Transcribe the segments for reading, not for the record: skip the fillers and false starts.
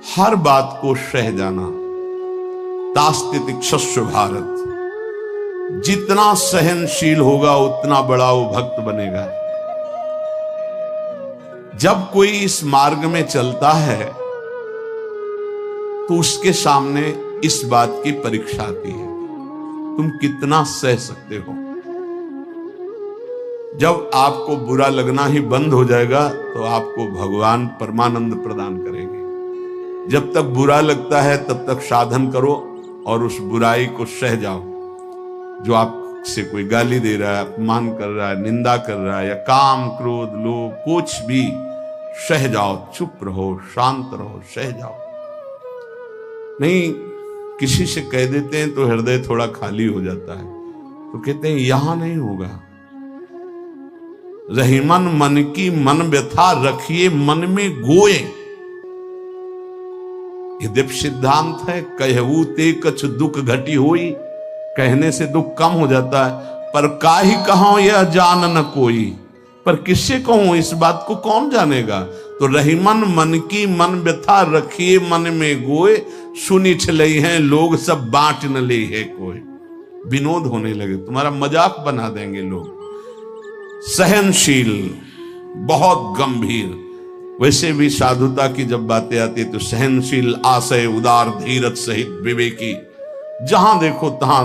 हर बात को सह जाना। तास्तितिक्षस्व भारत, जितना सहनशील होगा उतना बड़ा वो भक्त बनेगा। जब कोई इस मार्ग में चलता है तो उसके सामने इस बात की परीक्षा आती है, तुम कितना सह सकते हो। जब आपको बुरा लगना ही बंद हो जाएगा तो आपको भगवान परमानंद प्रदान करेंगे। जब तक बुरा लगता है तब तक साधन करो और उस बुराई को सह जाओ। जो आपसे कोई गाली दे रहा है, अपमान कर रहा है, निंदा कर रहा है, या काम क्रोध लोभ कुछ भी, सह जाओ, चुप रहो, शांत रहो, सह जाओ। नहीं, किसी से कह देते हैं तो हृदय थोड़ा खाली हो जाता है, तो कहते हैं यहां नहीं होगा। रहीमन मन की मन व्यथा रखिए मन में गोए, ये दिव्य सिद्धांत है। कहू ते कछ दुख घटी होई, कहने से दुख कम हो जाता है, पर काहि कहो यह जान न कोई, पर किससे कहूं इस बात को कौन जानेगा। तो रहीमन मन की मन व्यथा रखिए मन में गोए, सुनी छलई हैं लोग सब बांट न ले है कोई। विनोद होने लगे, तुम्हारा मजाक बना देंगे लोग। सहनशील, बहुत गंभीर। वैसे भी साधुता की जब बातें आती है तो सहनशील, आशय, उदार, धीरज सहित विवेकी, जहां देखो तहां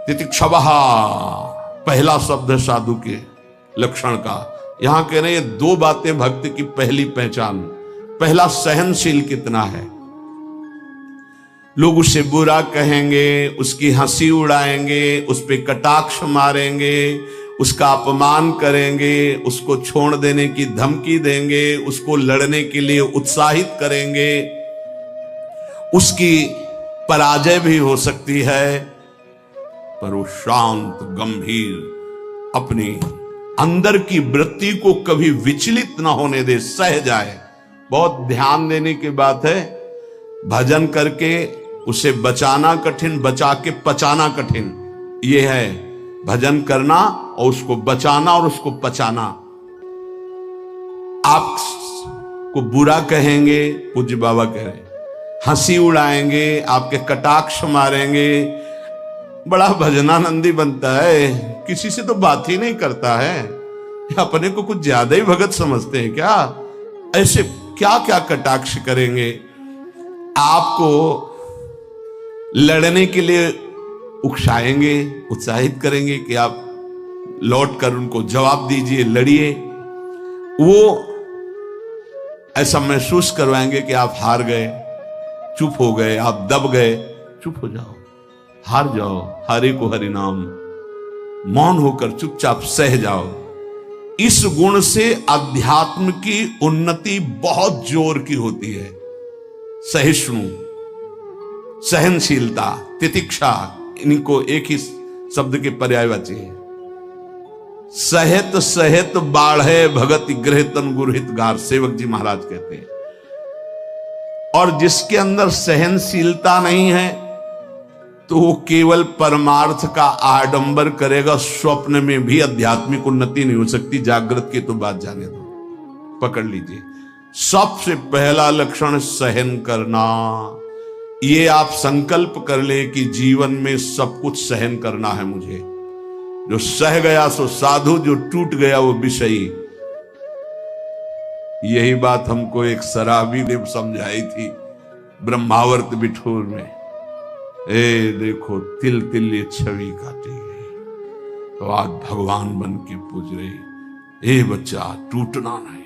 तितिक्षवः पहला शब्द है साधु के लक्षण का। यहां कह रहे हैं दो बातें भक्त की पहली पहचान। पहला, सहनशील कितना है। लोग उसे बुरा कहेंगे, उसकी हंसी उड़ाएंगे, उस पे कटाक्ष मारेंगे, उसका अपमान करेंगे, उसको छोड़ देने की धमकी देंगे, उसको लड़ने के लिए उत्साहित करेंगे, उसकी पराजय भी हो सकती है, पर वो शांत गंभीर, अपनी अंदर की वृत्ति को कभी विचलित ना होने दे, सह जाए। बहुत ध्यान देने की बात है। भजन करके उसे बचाना कठिन, बचा के पचाना कठिन। यह है भजन करना और उसको बचाना और उसको पचाना। आप को बुरा कहेंगे, पूज्य बाबा कह रहे, हंसी उड़ाएंगे, आपके कटाक्ष मारेंगे, बड़ा भजनानंदी बनता है, किसी से तो बात ही नहीं करता है, अपने को कुछ ज्यादा ही भगत समझते हैं क्या। ऐसे क्या क्या कटाक्ष करेंगे, आपको लड़ने के लिए उकसाएंगे, उत्साहित करेंगे कि आप लौट कर उनको जवाब दीजिए, लड़िए। वो ऐसा महसूस करवाएंगे कि आप हार गए, चुप हो गए, आप दब गए। चुप हो जाओ, हार जाओ, हरे को हरि नाम, मौन होकर चुपचाप सह जाओ। इस गुण से अध्यात्म की उन्नति बहुत जोर की होती है। सहिष्णु, सहनशीलता, तितिक्षा, इनको एक ही शब्द के पर्यायवाची है। सहित सहित बाढ़े भगत गृह तन गुरहित गार, सेवक जी महाराज कहते हैं। और जिसके अंदर सहनशीलता नहीं है तो वो केवल परमार्थ का आडंबर करेगा, स्वप्न में भी आध्यात्मिक उन्नति नहीं हो सकती। जागृत की तो बात जाने दो, पकड़ लीजिए। सबसे पहला लक्षण सहन करना। ये आप संकल्प कर ले कि जीवन में सब कुछ सहन करना है मुझे। जो सह गया सो साधु, जो टूट गया वो विषयी। यही बात हमको एक शराबी ने समझाई थी ब्रह्मावर्त बिठूर में। ए देखो तिल तिल ये छवि काटी गई, तो आज भगवान बन के पूज रही। ए बच्चा टूटना नहीं।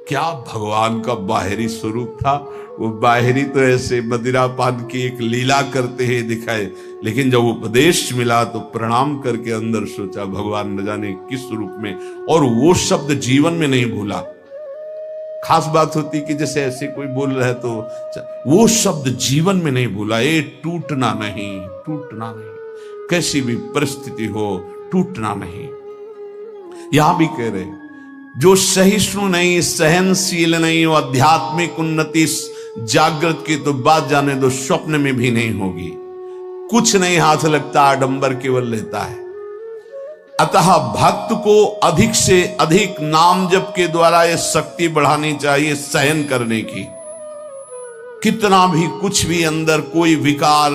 क्या भगवान का बाहरी स्वरूप था। वो बाहरी तो ऐसे मदिरा पान की एक लीला करते हैं दिखाए, लेकिन जब उपदेश मिला तो प्रणाम करके अंदर सोचा भगवान न जाने किस रूप में, और वो शब्द जीवन में नहीं भूला। खास बात होती कि जैसे ऐसे कोई बोल रहा है तो वो शब्द जीवन में नहीं भूला। ये टूटना नहीं, टूटना नहीं, कैसी भी परिस्थिति हो टूटना नहीं। यहां भी कह रहे जो सहिष्णु नहीं, सहनशील नहीं, वो आध्यात्मिक उन्नति जागृत की तो बात जाने दो, स्वप्न में भी नहीं होगी। कुछ नहीं हाथ लगता, आडंबर केवल रहता है। अतः भक्त को अधिक से अधिक नाम जप के द्वारा ये शक्ति बढ़ानी चाहिए सहन करने की। कितना भी कुछ भी अंदर कोई विकार,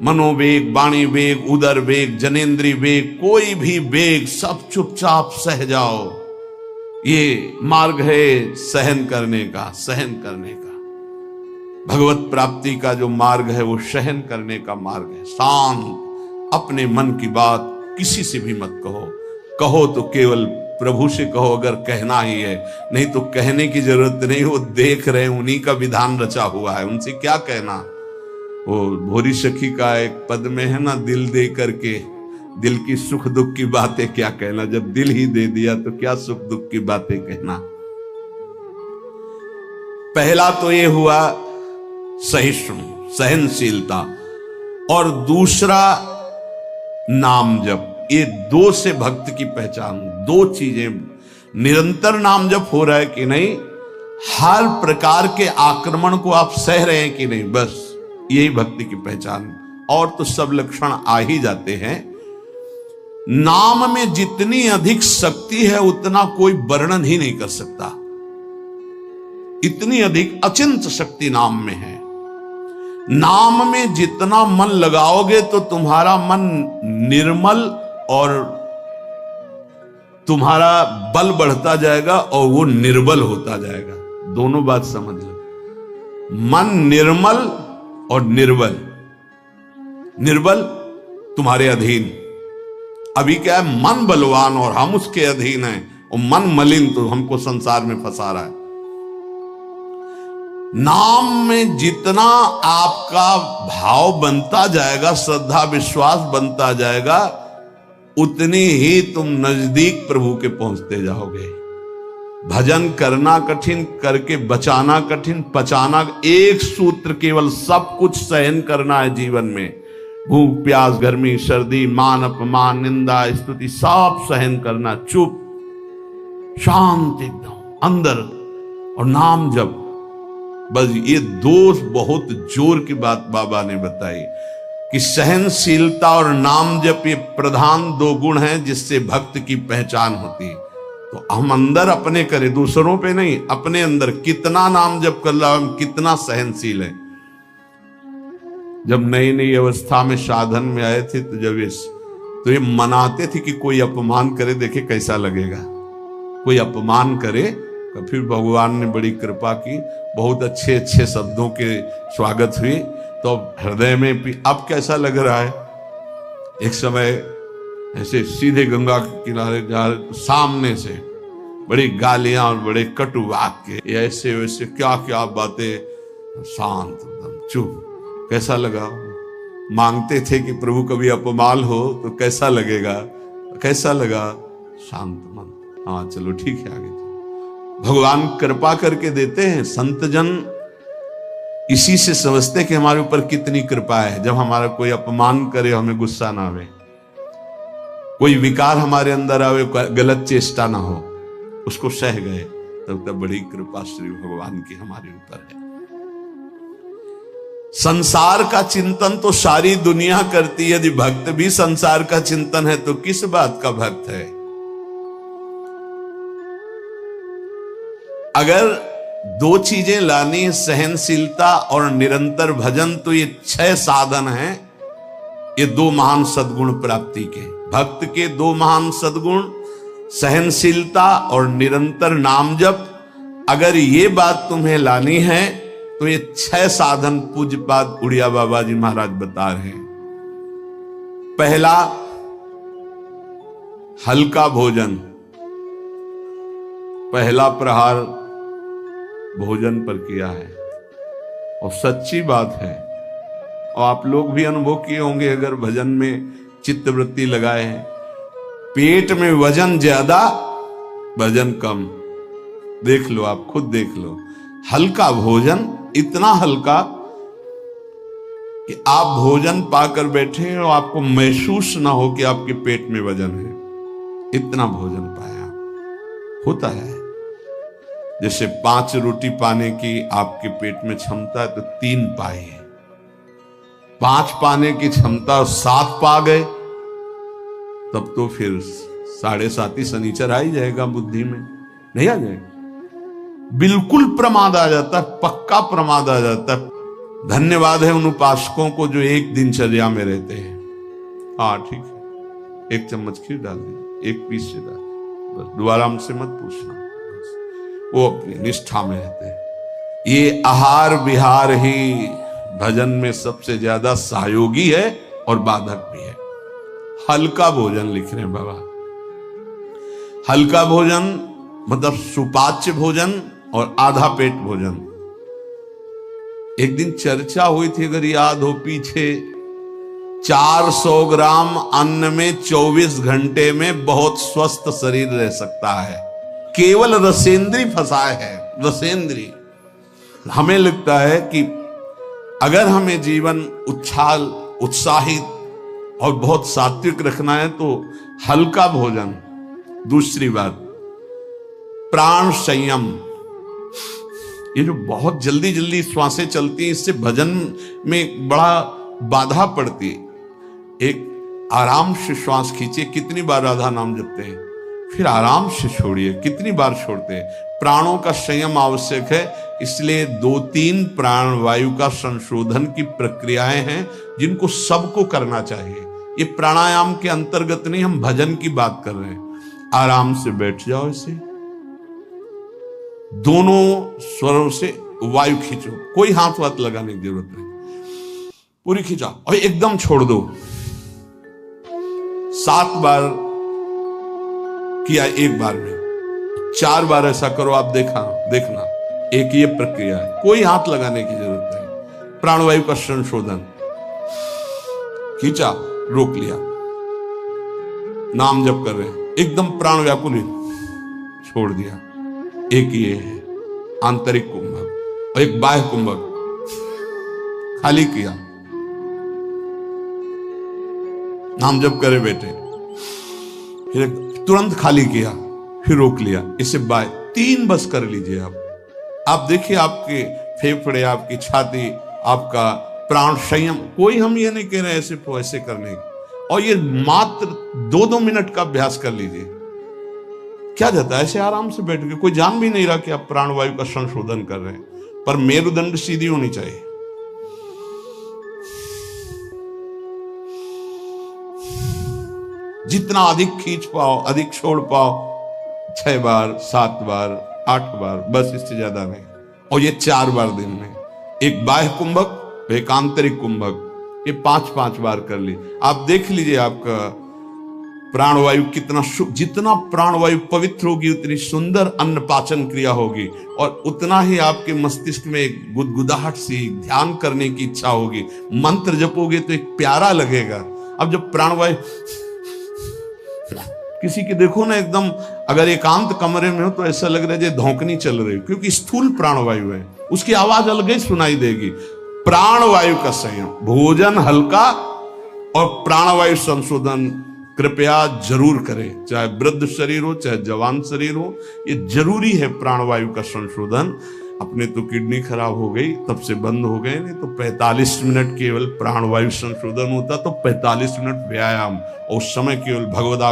मनोवेग, वाणी वेग, उदर वेग, जनेन्द्रीय वेग, कोई भी वेग, सब चुपचाप सह जाओ। ये मार्ग है सहन करने का, सहन करने का। भगवत प्राप्ति का जो मार्ग है वो सहन करने का मार्ग है। शांत, अपने मन की बात किसी से भी मत कहो, कहो तो केवल प्रभु से कहो, अगर कहना ही है, नहीं तो कहने की जरूरत नहीं, वो देख रहे हैं, उन्हीं का विधान रचा हुआ है, उनसे क्या कहना। वो भोरी सखी का एक पद में है ना, दिल दे करके दिल की सुख दुख की बातें क्या कहना, जब दिल ही दे दिया तो क्या सुख दुख की बातें कहना। पहला तो ये हुआ सहिष्णु, सहनशीलता, और दूसरा नाम जप। ये दो से भक्त की पहचान, दो चीजें। निरंतर नाम जप हो रहा है कि नहीं, हर प्रकार के आक्रमण को आप सह रहे हैं कि नहीं, बस यही भक्ति की पहचान। और तो सब लक्षण आ ही जाते हैं। नाम में जितनी अधिक शक्ति है उतना कोई वर्णन ही नहीं कर सकता। इतनी अधिक अचिंत शक्ति नाम में है। नाम में जितना मन लगाओगे तो तुम्हारा मन निर्मल और तुम्हारा बल बढ़ता जाएगा और वो निर्बल होता जाएगा। दोनों बात समझ लो, मन निर्मल और निर्बल। निर्बल तुम्हारे अधीन। अभी क्या है, मन बलवान और हम उसके अधीन हैं, और मन मलिन तो हमको संसार में फंसा रहा है। नाम में जितना आपका भाव बनता जाएगा, श्रद्धा विश्वास बनता जाएगा, उतनी ही तुम नजदीक प्रभु के पहुंचते जाओगे। भजन करना कठिन, करके बचाना कठिन, पचाना एक सूत्र केवल, सब कुछ सहन करना है जीवन में। भूख प्यास गर्मी सर्दी मान अपमान निंदा स्तुति सब सहन करना, चुप शांत एकदम अंदर, और नाम जप। बस ये दो बहुत जोर की बात बाबा ने बताई कि सहनशीलता और नाम जप ये प्रधान दो गुण हैं जिससे भक्त की पहचान होती है। तो हम अंदर अपने करें, दूसरों पे नहीं, अपने अंदर कितना नाम जप कर रहा, हम कितना सहनशील है। जब नई नई अवस्था में साधन में आए थे तो ये मनाते थे कि कोई अपमान करे देखे कैसा लगेगा, कोई अपमान करे। तो फिर भगवान ने बड़ी कृपा की, बहुत अच्छे अच्छे शब्दों के स्वागत हुई, तो हृदय में भी अब कैसा लग रहा है। एक समय ऐसे सीधे गंगा के किनारे जा, सामने से बड़ी गालियां और बड़े कटु वाक्य, ऐसे वैसे क्या क्या बातें, शांत एकदम चुप। कैसा लगा? मांगते थे कि प्रभु कभी अपमान हो तो कैसा लगेगा, कैसा लगा? शांत मन, हाँ चलो ठीक है आगे। भगवान कृपा करके देते हैं। संत जन इसी से समझते कि हमारे ऊपर कितनी कृपा है। जब हमारा कोई अपमान करे हमें गुस्सा ना आवे, कोई विकार हमारे अंदर आवे, गलत चेष्टा ना हो, उसको सह गए, तब तक बड़ी कृपा श्री भगवान की हमारे ऊपर है। संसार का चिंतन तो सारी दुनिया करती है, यदि भक्त भी संसार का चिंतन है तो किस बात का भक्त है। अगर दो चीजें लानी, सहनशीलता और निरंतर भजन, तो ये 6 साधन हैं। ये 2 महान सद्गुण प्राप्ति के, भक्त के 2 महान सद्गुण, सहनशीलता और निरंतर नाम जप। अगर ये बात तुम्हें लानी है तो ये 6 साधन पूज्यपाद उड़िया बाबा जी महाराज बता रहे हैं। पहला, हल्का भोजन। पहला प्रहार भोजन पर किया है, और सच्ची बात है, और आप लोग भी अनुभव किए होंगे अगर भजन में चित्तवृत्ति लगाए हैं। पेट में वजन ज्यादा, भजन कम। देख लो, आप खुद देख लो। हल्का भोजन, इतना हल्का कि आप भोजन पाकर बैठे और आपको महसूस ना हो कि आपके पेट में वजन है, इतना भोजन पाया। होता है जैसे 5 रोटी पाने की आपके पेट में क्षमता है तो 3 पाए, 5 पाने की क्षमता 7 पा गए, तब तो फिर 7.5 ही शनिचर आ ही जाएगा बुद्धि में, नहीं आ जाएगा। बिल्कुल प्रमाद आ जाता है, पक्का प्रमाद आ जाता है। धन्यवाद है उन उपासकों को जो एक दिनचर्या में रहते हैं। हाँ ठीक है, 1 चम्मच खीर डाल दी, 1 पीस से डाल, बस दोबारा हमसे मत पूछना, बस वो अपनी निष्ठा में रहते हैं। ये आहार विहार ही भजन में सबसे ज्यादा सहयोगी है और बाधक भी है। हल्का भोजन लिख रहे हैं बाबा, हल्का भोजन मतलब सुपाच्य भोजन और आधा पेट भोजन। एक दिन चर्चा हुई थी, अगर याद हो पीछे, 400 ग्राम अन्न में 24 घंटे में बहुत स्वस्थ शरीर रह सकता है। केवल रसेंद्री फंसाए है, रसेंद्री। हमें लगता है कि अगर हमें जीवन उछाल उत्साहित और बहुत सात्विक रखना है तो हल्का भोजन। दूसरी बात, प्राण संयम। ये जो बहुत जल्दी जल्दी श्वासें चलती हैं, इससे भजन में बड़ा बाधा पड़ती है। एक आराम से श्वास खींचिए, कितनी बार राधा नाम जपते हैं, फिर आराम से छोड़िए, कितनी बार छोड़ते हैं। प्राणों का संयम आवश्यक है, इसलिए 2-3 प्राण वायु का संशोधन की प्रक्रियाएं हैं जिनको सबको करना चाहिए। ये प्राणायाम के अंतर्गत नहीं, हम भजन की बात कर रहे हैं। आराम से बैठ जाओ, इसे दोनों स्वरों से वायु खींचो, कोई हाथ वाथ लगाने की जरूरत नहीं, पूरी खींचा और एकदम छोड़ दो। 7 बार किया एक बार में, 4 बार ऐसा करो, आप देखना एक ये प्रक्रिया है, कोई हाथ लगाने की जरूरत नहीं। प्राणवायु का संशोधन, खींचा, रोक लिया, नाम जप कर रहे हैं, एकदम प्राण व्याकुल, छोड़ दिया। एक ये है आंतरिक कुंभक और एक बाह्य कुंभक, खाली किया, नाम जप करे बैठे, फिर तुरंत खाली किया, फिर रोक लिया, इसे बाय 3 बस कर लीजिए आप देखिए आपके फेफड़े, आपकी छाती, आपका प्राण संयम। कोई हम ये नहीं कह रहे ऐसे करने की, और ये मात्र 2-2 मिनट का अभ्यास कर लीजिए। क्या जाता है ऐसे आराम से बैठ के, कोई जान भी नहीं रहा कि आप प्राणवायु का संशोधन कर रहे हैं, पर मेरुदंड सीधी होनी चाहिए। जितना अधिक खींच पाओ, अधिक छोड़ पाओ, 6 बार, 7 बार, 8 बार, बस, इससे ज्यादा नहीं। और ये 4 बार दिन में, एक बाह्य कुंभक, एक आंतरिक कुंभक, ये 5-5 बार कर ली। आप देख लीजिए आपका प्राणवायु कितना, जितना प्राणवायु पवित्र होगी उतनी सुंदर अन्न पाचन क्रिया होगी, और उतना ही आपके मस्तिष्क में एक गुदगुदाहट सी ध्यान करने की इच्छा होगी। मंत्र जपोगे तो एक प्यारा लगेगा। अब जब प्राणवायु किसी की देखो ना, एकदम अगर एकांत कमरे में हो तो ऐसा लग रहा है जैसे धौंकनी चल रही, क्योंकि स्थूल प्राणवायु है, उसकी आवाज अलग ही सुनाई देगी। प्राणवायु का संयम, भोजन हल्का और प्राणवायु संशोधन कृपया जरूर करें, चाहे वृद्ध शरीर हो चाहे जवान शरीर हो, ये जरूरी है प्राणवायु का संशोधन। अपने तो किडनी खराब हो गई, तब से बंद हो गए, नहीं तो 45 मिनट केवल प्राणवायु संशोधन होता, तो 45 मिनट व्यायाम, और उस समय केवल भगवदा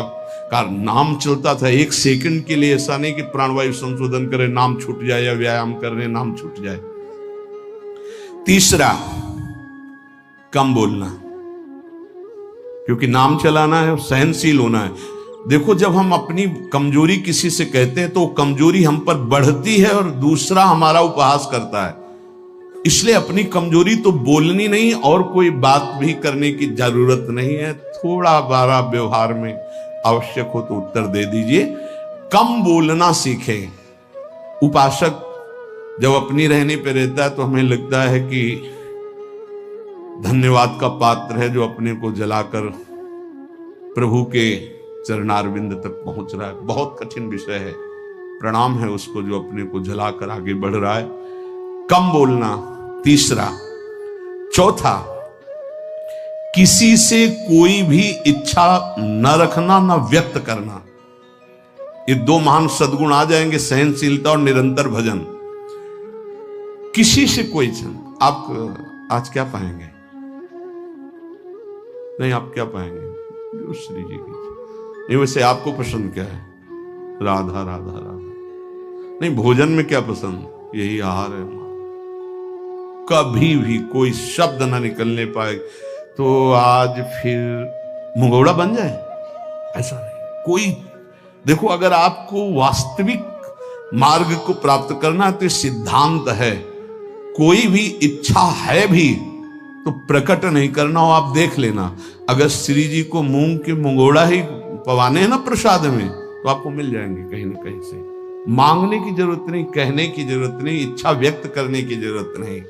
का नाम चलता था। 1 सेकंड के लिए ऐसा नहीं कि प्राणवायु संशोधन करे, नाम छूट जाए, या व्यायाम कर रहे नाम छूट जाए। तीसरा, कम बोलना, क्योंकि नाम चलाना है और सहनशील होना है। देखो, जब हम अपनी कमजोरी किसी से कहते हैं तो कमजोरी हम पर बढ़ती है और दूसरा हमारा उपहास करता है। इसलिए अपनी कमजोरी तो बोलनी नहीं, और कोई बात भी करने की जरूरत नहीं है। थोड़ा बारा व्यवहार में आवश्यक हो तो उत्तर दे दीजिए, कम बोलना सीखें। उपासक जब अपनी रहने पे रहता है तो हमें लगता है कि धन्यवाद का पात्र है जो अपने को जलाकर प्रभु के चरणारविंद तक पहुंच रहा है। बहुत कठिन विषय है, प्रणाम है उसको जो अपने को जलाकर आगे बढ़ रहा है। कम बोलना, तीसरा। चौथा, किसी से कोई भी इच्छा न रखना, न व्यक्त करना। ये 2 महान सद्गुण आ जाएंगे, सहनशीलता और निरंतर भजन। किसी से कोई इच्छा, आप आज क्या पाएंगे? नहीं, आप क्या पाएंगे? जो श्री जी की। नहीं, वैसे आपको पसंद क्या है? राधा राधा राधा, नहीं, भोजन में क्या पसंद, यही आहार है। कभी भी कोई शब्द ना निकलने पाए तो आज फिर मुंगौड़ा बन जाए, ऐसा नहीं। कोई देखो, अगर आपको वास्तविक मार्ग को प्राप्त करना है तो सिद्धांत है, कोई भी इच्छा है भी तो प्रकट नहीं करना हो। आप देख लेना, अगर श्री जी को मूंग के मुंगोड़ा ही पवाने हैं ना प्रसाद में, तो आपको मिल जाएंगे कहीं ना कहीं से। मांगने की जरूरत नहीं, कहने की जरूरत नहीं, इच्छा व्यक्त करने की जरूरत नहीं।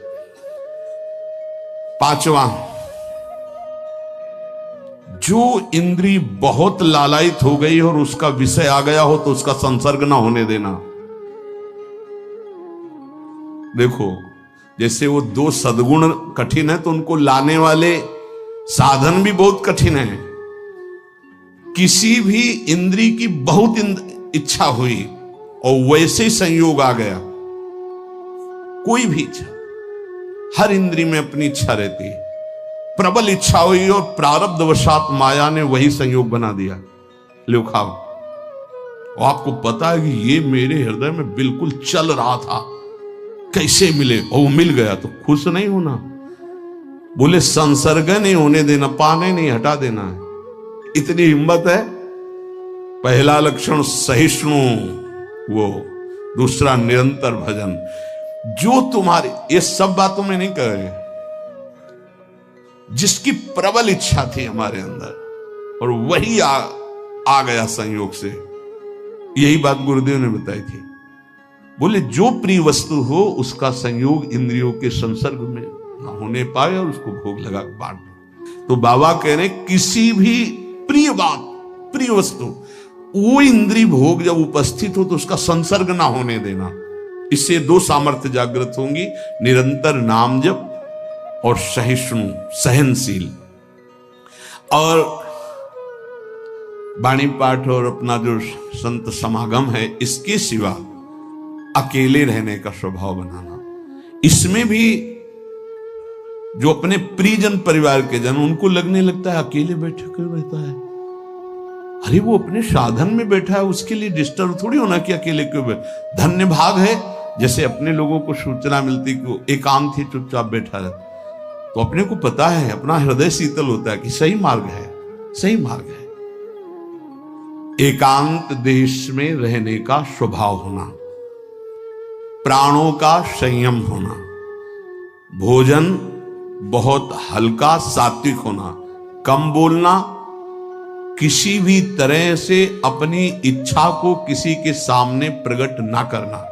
पांचवा, जो इंद्री बहुत लालायित हो गई और उसका विषय आ गया हो तो उसका संसर्ग ना होने देना। देखो, जैसे वो दो सद्गुण कठिन है तो उनको लाने वाले साधन भी बहुत कठिन है। किसी भी इंद्री की बहुत इच्छा हुई और वैसे संयोग आ गया, कोई भी इच्छा, हर इंद्री में अपनी इच्छा रहती है, प्रबल इच्छा हुई और प्रारब्धवशात माया ने वही संयोग बना दिया, लो खाओ। और आपको पता है कि ये मेरे हृदय में बिल्कुल चल रहा था, कैसे मिले, और वो मिल गया, तो खुश नहीं होना। बोले संसर्ग नहीं होने देना, पाने नहीं हटा देना है। इतनी हिम्मत है। पहला लक्षण सहिष्णु, वो दूसरा निरंतर भजन। जो तुम्हारी, ये सब बातों में नहीं कह रहे, जिसकी प्रबल इच्छा थी हमारे अंदर और वही आ गया संयोग से, यही बात गुरुदेव ने बताई थी। बोले जो प्रिय वस्तु हो उसका संयोग इंद्रियों के संसर्ग में न होने पाए और उसको भोग लगा बांट दो। तो बाबा कह रहे किसी भी प्रिय बात, प्रिय वस्तु, वो इंद्रिय भोग जब उपस्थित हो तो उसका संसर्ग ना होने देना। इससे दो सामर्थ्य जागृत होंगी, निरंतर नाम जप और सहिष्णु, सहनशील। और वाणी पाठ और अपना जो संत समागम है, इसके सिवा अकेले रहने का स्वभाव बनाना। इसमें भी जो अपने प्रियजन परिवार के जन, उनको लगने लगता है अकेले बैठे क्यों रहता है। अरे वो अपने साधन में बैठा है, उसके लिए डिस्टर्ब थोड़ी होना कि अकेले क्यों बैठा। धन्य भाग है जैसे अपने लोगों को सूचना मिलती कि एकांत ही चुपचाप बैठा रहता, तो अपने को पता है, अपना हृदय शीतल होता है कि सही मार्ग है, सही मार्ग है। एकांत देश में रहने का स्वभाव होना, प्राणों का संयम होना, भोजन बहुत हल्का सात्विक होना, कम बोलना, किसी भी तरह से अपनी इच्छा को किसी के सामने प्रकट ना करना।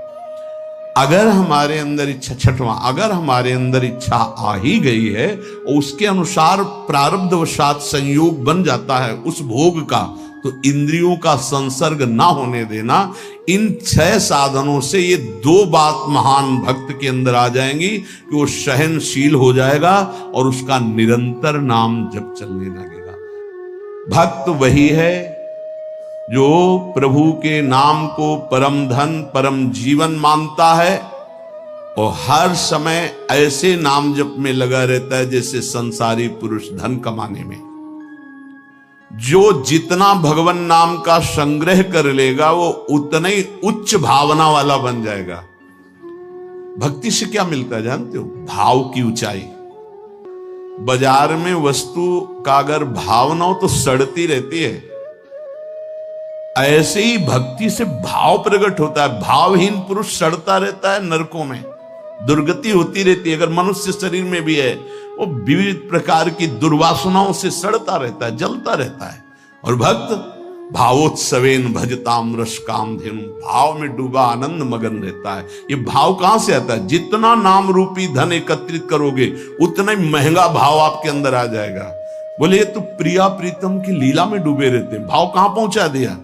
अगर हमारे अंदर इच्छा, छठवां, अगर हमारे अंदर इच्छा आ ही गई है और उसके अनुसार प्रारब्धवशात संयोग बन जाता है उस भोग का, तो इंद्रियों का संसर्ग ना होने देना। इन 6 साधनों से ये 2 बात महान भक्त के अंदर आ जाएंगी कि वो सहनशील हो जाएगा और उसका निरंतर नाम जप चलने लगेगा। भक्त वही है जो प्रभु के नाम को परम धन, परम जीवन मानता है और हर समय ऐसे नाम जप में लगा रहता है जैसे संसारी पुरुष धन कमाने में। जो जितना भगवान नाम का संग्रह कर लेगा वो उतना ही उच्च भावना वाला बन जाएगा। भक्ति से क्या मिलता है जानते हो? भाव की ऊंचाई। बाजार में वस्तु का अगर भाव ना हो तो सड़ती रहती है, ऐसे ही भक्ति से भाव प्रकट होता है। भावहीन पुरुष सड़ता रहता है, नरकों में दुर्गति होती रहती है। अगर मनुष्य शरीर में भी है, वो विविध प्रकार की दुर्वासनाओं से सड़ता रहता है, जलता रहता है। और भक्त भावोत्सवेन भजताम रस कामधेनु, भाव में डूबा आनंद मगन रहता है। ये भाव कहां से आता है? जितना नाम रूपी धन एकत्रित करोगे उतना ही महंगा भाव आपके अंदर आ जाएगा। बोले ये तो प्रिया प्रीतम की लीला में डूबे रहते हैं, भाव कहां पहुंचा दिया?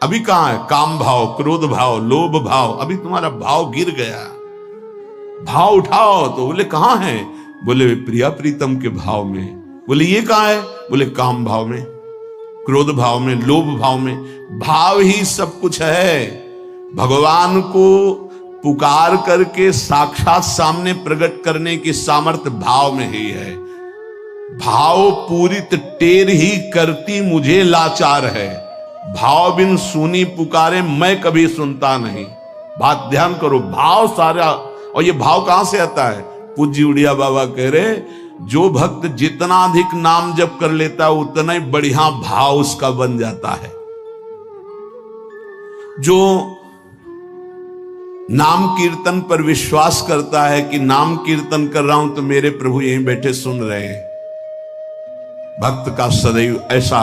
अभी कहां है? काम भाव, क्रोध भाव, लोभ भाव, अभी तुम्हारा भाव गिर गया। भाव उठाओ तो बोले कहां है? बोले प्रिया प्रीतम के भाव में। बोले ये कहां है? बोले काम भाव में, क्रोध भाव में, लोभ भाव में। भाव ही सब कुछ है। भगवान को पुकार करके साक्षात सामने प्रकट करने की सामर्थ्य भाव में ही है। भाव पूरित टेर ही करती मुझे लाचार है, भाव बिन सुनी पुकारे मैं कभी सुनता नहीं। बात ध्यान करो, भाव सारा। और ये भाव कहां से आता है? पूज्य उड़िया बाबा कह रहे, जो भक्त जितना अधिक नाम जप कर लेता है उतना ही बढ़िया भाव उसका बन जाता है। जो नाम कीर्तन पर विश्वास करता है कि नाम कीर्तन कर रहा हूं तो मेरे प्रभु यहीं बैठे सुन रहे हैं, भक्त का सदैव ऐसा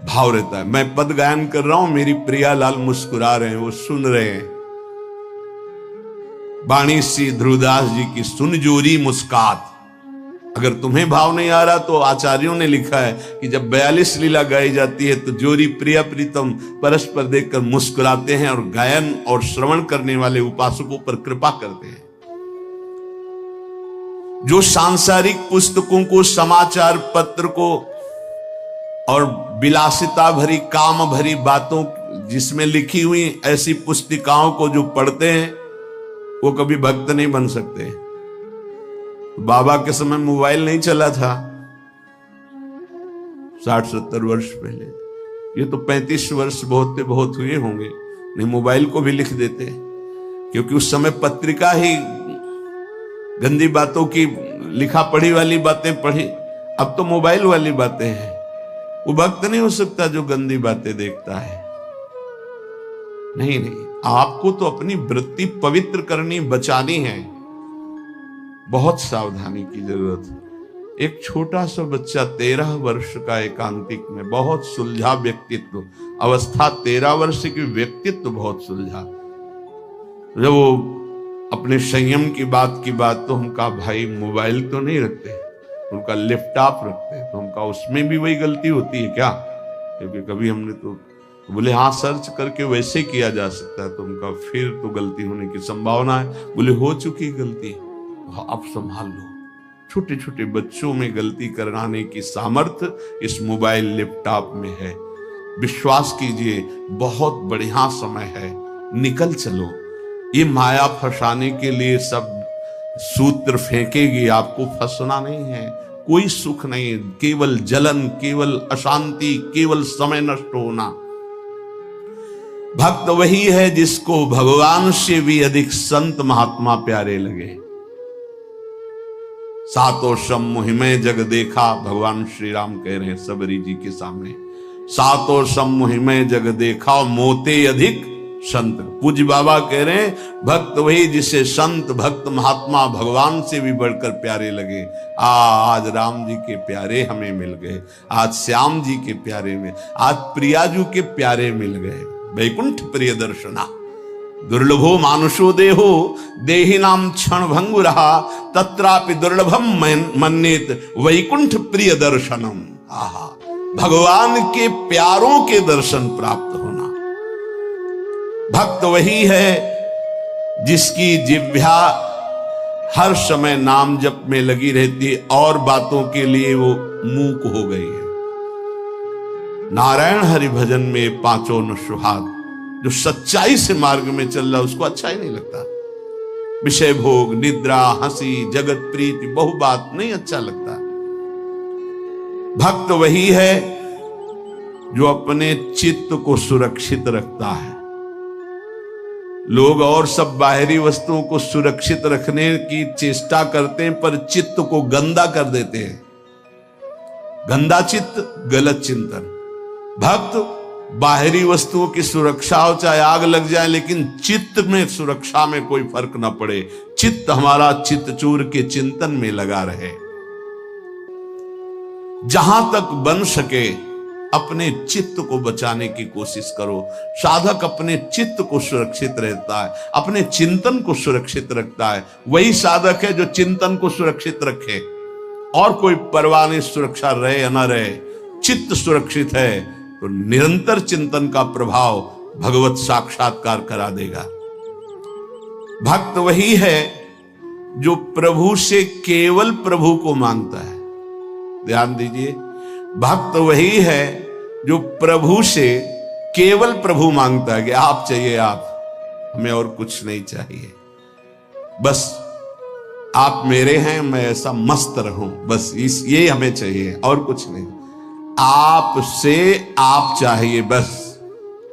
भाव रहता है। मैं पद गायन कर रहा हूं, मेरी प्रियालाल मुस्कुरा रहे हैं, वो सुन रहे हैं। बाणी सी ध्रुवदास जी की सुन जोरी मुस्कात। अगर तुम्हें भाव नहीं आ रहा तो आचार्यों ने लिखा है कि जब 42 लीला गाई जाती है तो जोरी प्रिया प्रीतम परस्पर देखकर मुस्कुराते हैं और गायन और श्रवण करने वाले उपासकों पर कृपा करते हैं। जो सांसारिक पुस्तकों को, समाचार पत्र को और विलासिता भरी काम भरी बातों जिसमें लिखी हुई ऐसी पुस्तिकाओं को जो पढ़ते हैं वो कभी भक्त नहीं बन सकते। बाबा के समय मोबाइल नहीं चला था 60-70 वर्ष पहले, ये तो 35 वर्ष बहुत हुए होंगे, नहीं मोबाइल को भी लिख देते, क्योंकि उस समय पत्रिका ही गंदी बातों की लिखा पढ़ी वाली बातें पढ़ी। अब तो मोबाइल वाली बातें हैं। वो भक्त नहीं हो सकता जो गंदी बातें देखता है। नहीं, आपको तो अपनी वृत्ति पवित्र करनी, बचानी है। बहुत सावधानी की जरूरत है। एक छोटा सा बच्चा 13 वर्ष का एकांतिक में, बहुत सुलझा व्यक्तित्व, अवस्था 13 वर्ष की, व्यक्तित्व बहुत सुलझा। जब वो अपने संयम की बात तो हम कहा भाई मोबाइल तो नहीं रखते, उनका लैपटॉप रखते हैं, तो हम कहा उसमें भी वही गलती होती है क्या? क्योंकि कभी हमने तो बोले हाँ सर्च करके वैसे किया जा सकता है, तो उनका फिर तो गलती होने की संभावना है। बोले हो चुकी गलती, अब संभाल लो। छोटे छोटे बच्चों में गलती कराने की सामर्थ्य इस मोबाइल लैपटॉप में है। विश्वास कीजिए बहुत बढ़िया समय है, निकल चलो। ये माया फंसाने के लिए सब सूत्र फेंकेगी, आपको फंसना नहीं है। कोई सुख नहीं, केवल जलन, केवल अशांति, केवल समय नष्ट होना। भक्त वही है जिसको भगवान से भी अधिक संत महात्मा प्यारे लगे। सातों समूह में जग देखा, भगवान श्री राम कह रहे हैं सबरी जी के सामने, सातों समूह में जग देखा मोते अधिक संत। पूज्य बाबा कह रहे हैं भक्त वही जिसे संत भक्त महात्मा भगवान से भी बढ़कर प्यारे लगे। आज राम जी के प्यारे हमें मिल गए, आज श्याम जी के प्यारे में, आज प्रियाजू के प्यारे मिल गए। वैकुंठ प्रिय दर्शना दुर्लभो मानुषो देहो देहि नाम क्षण भंगु रहा तत्रापि दुर्लभम मन्येत वैकुंठ प्रिय दर्शनम। आहा, भगवान के प्यारों के दर्शन प्राप्त होना। भक्त वही है जिसकी जिह्वा हर समय नाम जप में लगी रहती है और बातों के लिए वो मूक हो गई है। नारायण हरि भजन में पांचों न सुहाग, जो सच्चाई से मार्ग में चल रहा उसको अच्छा ही नहीं लगता। विषय भोग, निद्रा, हंसी, जगत प्रीति, बहु बात नहीं अच्छा लगता। भक्त वही है जो अपने चित्त को सुरक्षित रखता है। लोग और सब बाहरी वस्तुओं को सुरक्षित रखने की चेष्टा करते हैं पर चित्त को गंदा कर देते हैं। गंदा चित्त, गलत चिंतन। भक्त बाहरी वस्तुओं की सुरक्षा हो, चाहे आग लग जाए, लेकिन चित्त में सुरक्षा में कोई फर्क ना पड़े। चित्त हमारा चित्तचूर के चिंतन में लगा रहे। जहां तक बन सके अपने चित्त को बचाने की कोशिश करो। साधक अपने चित्त को सुरक्षित रहता है, अपने चिंतन को सुरक्षित रखता है। वही साधक है जो चिंतन को सुरक्षित रखे, और कोई परवाह नहीं सुरक्षा रहे या ना रहे। चित्त सुरक्षित है तो निरंतर चिंतन का प्रभाव भगवत साक्षात्कार करा देगा। भक्त वही है जो प्रभु से केवल प्रभु को मांगता है। ध्यान दीजिए, भक्त वही है जो प्रभु से केवल प्रभु मांगता है कि आप चाहिए आप, हमें और कुछ नहीं चाहिए, बस आप मेरे हैं, मैं ऐसा मस्त रहूं, बस ये हमें चाहिए और कुछ नहीं। आपसे आप चाहिए, बस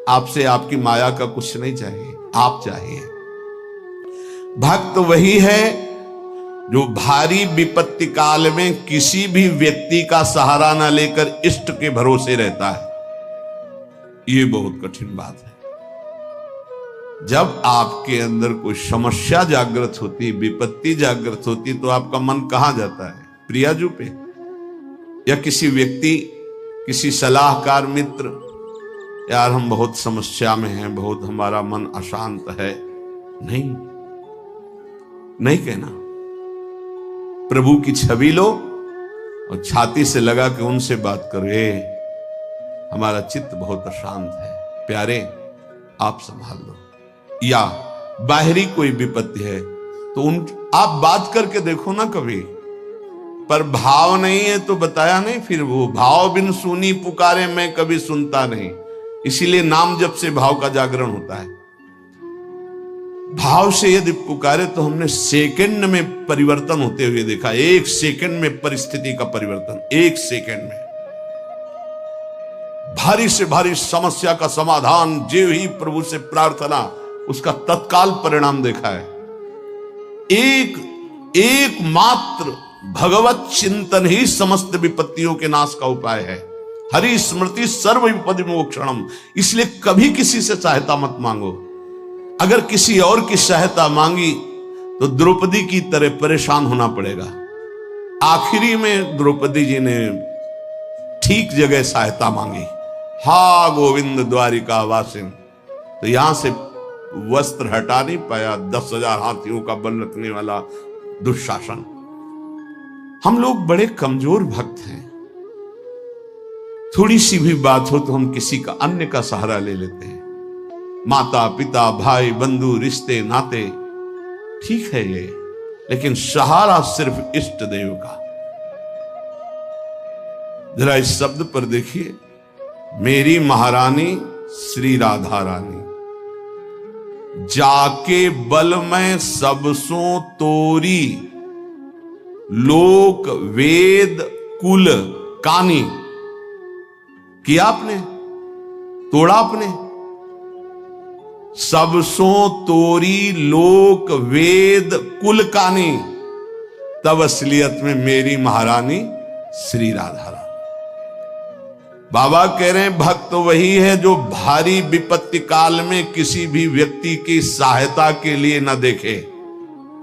आपसे आपकी माया का कुछ नहीं चाहिए। आप चाहिए। भक्त वही है जो भारी विपत्ति काल में किसी भी व्यक्ति का सहारा न लेकर इष्ट के भरोसे रहता है। ये बहुत कठिन बात है। जब आपके अंदर कोई समस्या जागृत होती, विपत्ति जागृत होती, तो आपका मन कहां जाता है? प्रियाजू पे, या किसी व्यक्ति, किसी सलाहकार मित्र, यार हम बहुत समस्या में हैं, बहुत हमारा मन अशांत है। नहीं, नहीं कहना। प्रभु की छवि लो और छाती से लगा के उनसे बात करो, हमारा चित्त बहुत अशांत है, प्यारे आप संभाल लो। या बाहरी कोई विपत्ति है तो आप बात करके देखो ना कभी, पर भाव नहीं है तो बताया नहीं। फिर वो भाव बिन सुनी पुकारे मैं कभी सुनता नहीं, इसीलिए नाम जप से भाव का जागरण होता है। भाव से यदि पुकारे तो हमने सेकंड में परिवर्तन होते हुए देखा। 1 सेकंड में परिस्थिति का परिवर्तन, 1 सेकंड में भारी से भारी समस्या का समाधान, जो ही प्रभु से प्रार्थना, उसका तत्काल परिणाम देखा है। एक मात्र भगवत चिंतन ही समस्त विपत्तियों के नाश का उपाय है। हरि स्मृति सर्व विपदि मोक्षणम। इसलिए कभी किसी से सहायता मत मांगो। अगर किसी और की सहायता मांगी तो द्रौपदी की तरह परेशान होना पड़ेगा। आखिरी में द्रौपदी जी ने ठीक जगह सहायता मांगी। हा गोविंद द्वारिका वासिन, तो यहां से वस्त्र हटा नहीं पाया 10,000 हाथियों का बल रखने वाला दुशासन। हम लोग बड़े कमजोर भक्त हैं। थोड़ी सी भी बात हो तो हम किसी का, अन्य का सहारा ले लेते हैं। माता पिता भाई बंधु रिश्ते नाते ठीक है ये, लेकिन सहारा सिर्फ इष्ट देव का। जरा इस शब्द पर देखिए, मेरी महारानी श्री राधा रानी, जाके बल में सबसों तोरी, लोक वेद कुल कानी। किया आपने, तोड़ा आपने। सबसों तोरी लोक वेद कुल कानी, तब असलियत में मेरी महारानी श्री राधा रानी। बाबा कह रहे हैं भक्त वही है जो भारी विपत्ति काल में किसी भी व्यक्ति की सहायता के लिए न देखे,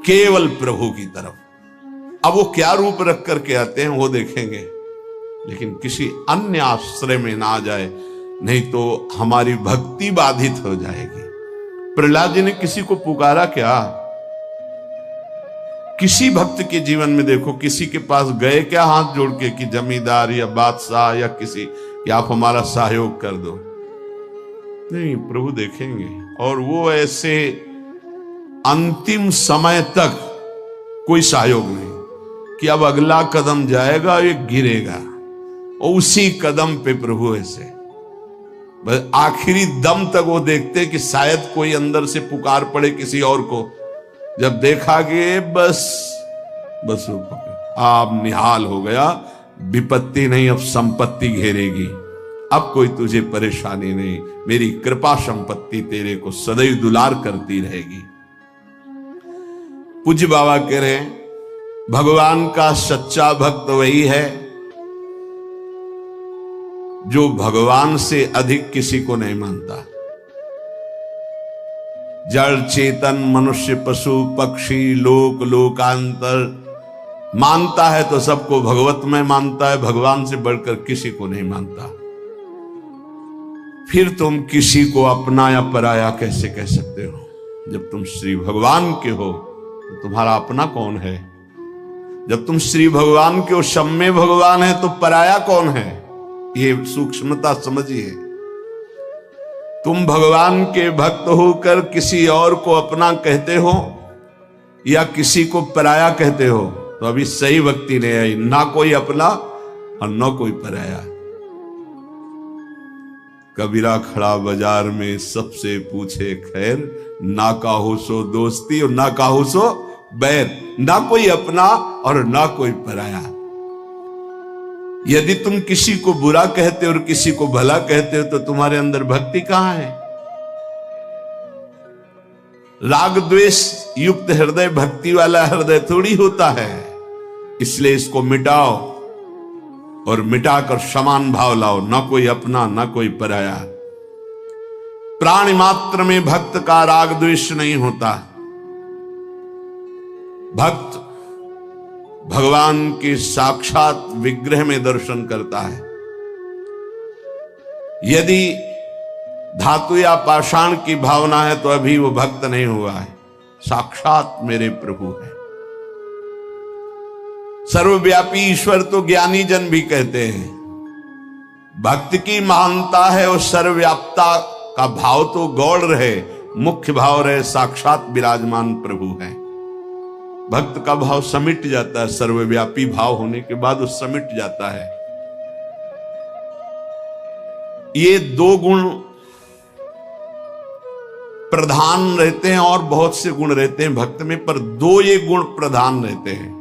केवल प्रभु की तरफ। अब वो क्या रूप रख करके आते हैं वो देखेंगे, लेकिन किसी अन्य आश्रय में ना आ जाए, नहीं तो हमारी भक्ति बाधित हो जाएगी। प्रहलाद जी ने किसी को पुकारा क्या? किसी भक्त के जीवन में देखो, किसी के पास गए क्या हाथ जोड़ के कि जमींदार या बादशाह या किसी कि आप हमारा सहयोग कर दो? नहीं, प्रभु देखेंगे। और वो ऐसे अंतिम समय तक कोई सहयोग नहीं कि अब अगला कदम जाएगा ये गिरेगा, और उसी कदम पे प्रभु ऐसे बस आखिरी दम तक वो देखते कि शायद कोई अंदर से पुकार पड़े किसी और को। जब देखा कि बस आप निहाल हो गया, विपत्ति नहीं अब संपत्ति घेरेगी, अब कोई तुझे परेशानी नहीं, मेरी कृपा संपत्ति तेरे को सदैव दुलार करती रहेगी। पूज्य बाबा कह रहे हैं भगवान का सच्चा भक्त वही है जो भगवान से अधिक किसी को नहीं मानता। जड़ चेतन मनुष्य पशु पक्षी लोक लोकांतर मानता है तो सबको भगवत में मानता है, भगवान से बढ़कर किसी को नहीं मानता। फिर तुम किसी को अपना या पराया कैसे कह सकते हो? जब तुम श्री भगवान के हो तो तुम्हारा अपना कौन है? जब तुम श्री भगवान के हो, शम्य भगवान है, तो पराया कौन है? ये सूक्ष्मता समझिए। तुम भगवान के भक्त होकर किसी और को अपना कहते हो या किसी को पराया कहते हो, तो अभी सही भक्ति नहीं आई। ना कोई अपना और ना कोई पराया। कबीरा खड़ा बाजार में सबसे पूछे खैर, ना काहू सो दोस्ती और ना काहू सो बैर। ना कोई अपना और ना कोई पराया। यदि तुम किसी को बुरा कहते हो और किसी को भला कहते हो तो तुम्हारे अंदर भक्ति कहां है? राग द्वेष युक्त हृदय भक्ति वाला हृदय थोड़ी होता है। इसलिए इसको मिटाओ और मिटाकर समान भाव लाओ, ना कोई अपना ना कोई पराया। प्राणी मात्र में भक्त का राग द्वेष नहीं होता। भक्त भगवान के साक्षात विग्रह में दर्शन करता है। यदि धातु या पाषाण की भावना है तो अभी वो भक्त नहीं हुआ है, साक्षात मेरे प्रभु है। सर्वव्यापी ईश्वर तो ज्ञानी जन भी कहते हैं। भक्त की महानता है और सर्वव्यापता का भाव तो गौड़ रहे, मुख्य भाव रहे साक्षात विराजमान प्रभु है। भक्त का भाव समिट जाता है, सर्वव्यापी भाव होने के बाद वो समिट जाता है। ये दो गुण प्रधान रहते हैं और बहुत से गुण रहते हैं भक्त में, पर दो ये गुण प्रधान रहते हैं।